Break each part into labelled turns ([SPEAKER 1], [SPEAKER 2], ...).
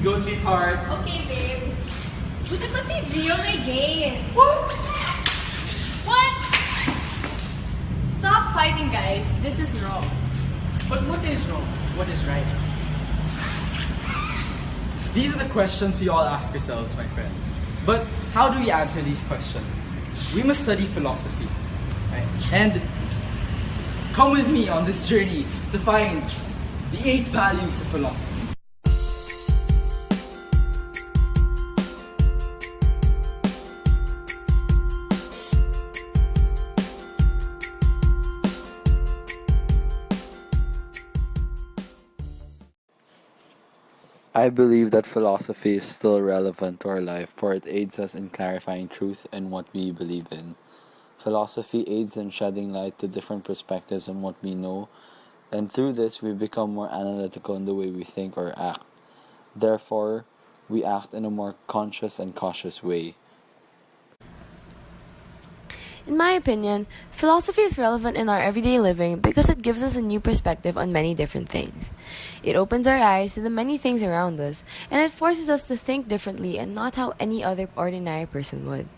[SPEAKER 1] go, sweetheart.
[SPEAKER 2] Okay, babe. Buti pa si Gio may gain. What? Stop fighting, guys. This is wrong.
[SPEAKER 1] But what is wrong? What is right? These are the questions we all ask ourselves, my friends. But how do we answer these questions? We must study philosophy, right? And come with me on this journey to find the 8 values of philosophy.
[SPEAKER 3] I believe that philosophy is still relevant to our life, for it aids us in clarifying truth and what we believe in. Philosophy aids in shedding light to different perspectives on what we know, and through this we become more analytical in the way we think or act. Therefore, we act in a more conscious and cautious way.
[SPEAKER 4] In my opinion, philosophy is relevant in our everyday living because it gives us a new perspective on many different things. It opens our eyes to the many things around us, and it forces us to think differently and not how any other ordinary person would.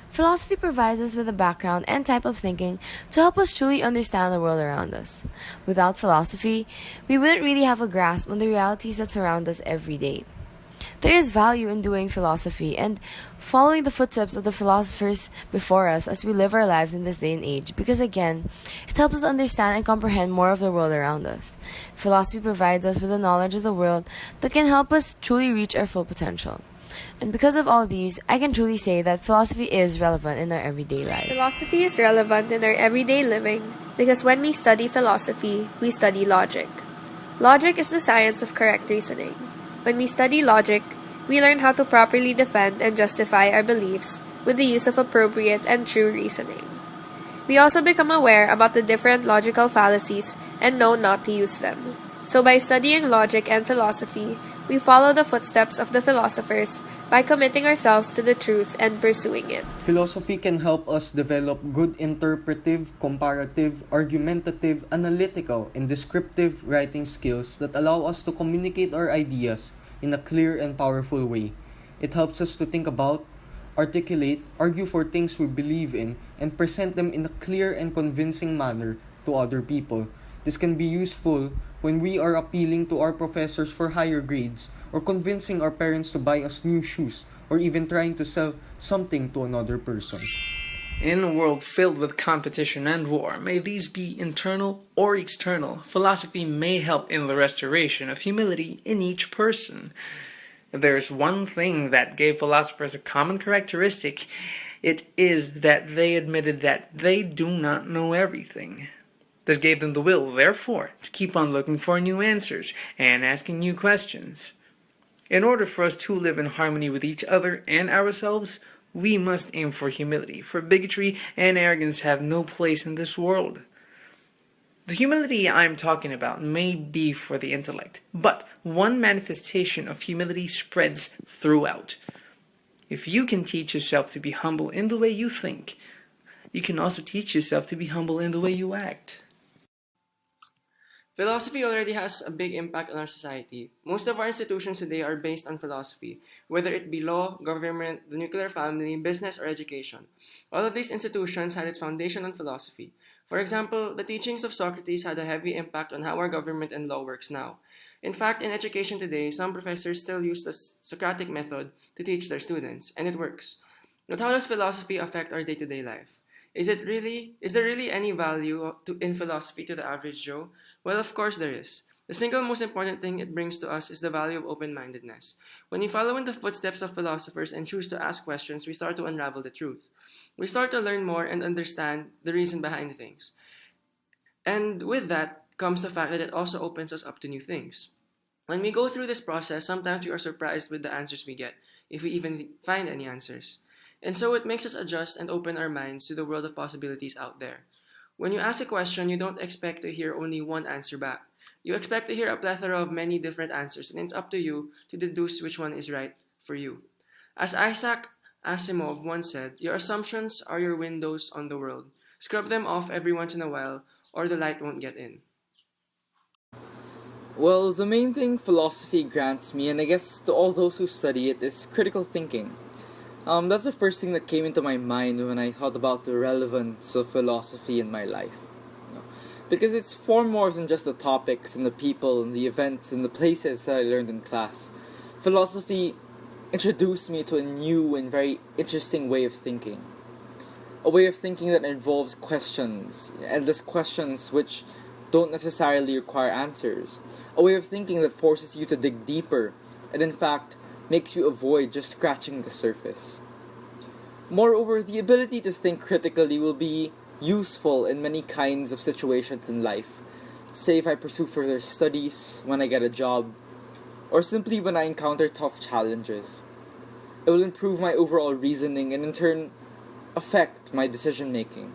[SPEAKER 4] Philosophy provides us with a background and type of thinking to help us truly understand the world around us. Without philosophy, we wouldn't really have a grasp on the realities that surround us every day. There is value in doing philosophy and following the footsteps of the philosophers before us as we live our lives in this day and age because, again, it helps us understand and comprehend more of the world around us. Philosophy provides us with a knowledge of the world that can help us truly reach our full potential. And because of all these, I can truly say that philosophy is relevant in our everyday lives.
[SPEAKER 5] Philosophy is relevant in our everyday living because when we study philosophy, we study logic. Logic is the science of correct reasoning. When we study logic, we learn how to properly defend and justify our beliefs with the use of appropriate and true reasoning. We also become aware about the different logical fallacies and know not to use them. So by studying logic and philosophy, we follow the footsteps of the philosophers by committing ourselves to the truth and pursuing it.
[SPEAKER 6] Philosophy can help us develop good interpretive, comparative, argumentative, analytical, and descriptive writing skills that allow us to communicate our ideas in a clear and powerful way. It helps us to think about, articulate, argue for things we believe in, and present them in a clear and convincing manner to other people. This can be useful when we are appealing to our professors for higher grades, or convincing our parents to buy us new shoes, or even trying to sell something to another person.
[SPEAKER 7] In a world filled with competition and war, may these be internal or external, philosophy may help in the restoration of humility in each person. If there is one thing that gave philosophers a common characteristic, it is that they admitted that they do not know everything. This gave them the will, therefore, to keep on looking for new answers and asking new questions. In order for us to live in harmony with each other and ourselves, we must aim for humility, for bigotry and arrogance have no place in this world. The humility I'm talking about may be for the intellect, but one manifestation of humility spreads throughout. If you can teach yourself to be humble in the way you think, you can also teach yourself to be humble in the way you act.
[SPEAKER 8] Philosophy already has a big impact on our society. Most of our institutions today are based on philosophy, whether it be law, government, the nuclear family, business, or education. All of these institutions had its foundation on philosophy. For example, the teachings of Socrates had a heavy impact on how our government and law works now. In fact, in education today, some professors still use the Socratic method to teach their students, and it works. But how does philosophy affect our day-to-day life? Is there really any value in philosophy to the average Joe? Well, of course there is. The single most important thing it brings to us is the value of open-mindedness. When we follow in the footsteps of philosophers and choose to ask questions, we start to unravel the truth. We start to learn more and understand the reason behind things. And with that comes the fact that it also opens us up to new things. When we go through this process, sometimes we are surprised with the answers we get, if we even find any answers. And so it makes us adjust and open our minds to the world of possibilities out there. When you ask a question, you don't expect to hear only one answer back. You expect to hear a plethora of many different answers, and it's up to you to deduce which one is right for you. As Isaac Asimov once said, your assumptions are your windows on the world. Scrub them off every once in a while, or the light won't get in.
[SPEAKER 1] Well, the main thing philosophy grants me, and I guess to all those who study it, is critical thinking. That's the first thing that came into my mind when I thought about the relevance of philosophy in my life. You know, because it's far more than just the topics and the people and the events and the places that I learned in class. Philosophy introduced me to a new and very interesting way of thinking. A way of thinking that involves questions, endless questions which don't necessarily require answers. A way of thinking that forces you to dig deeper and, in fact, makes you avoid just scratching the surface. Moreover, the ability to think critically will be useful in many kinds of situations in life. Say if I pursue further studies, when I get a job, or simply when I encounter tough challenges. It will improve my overall reasoning and in turn affect my decision making.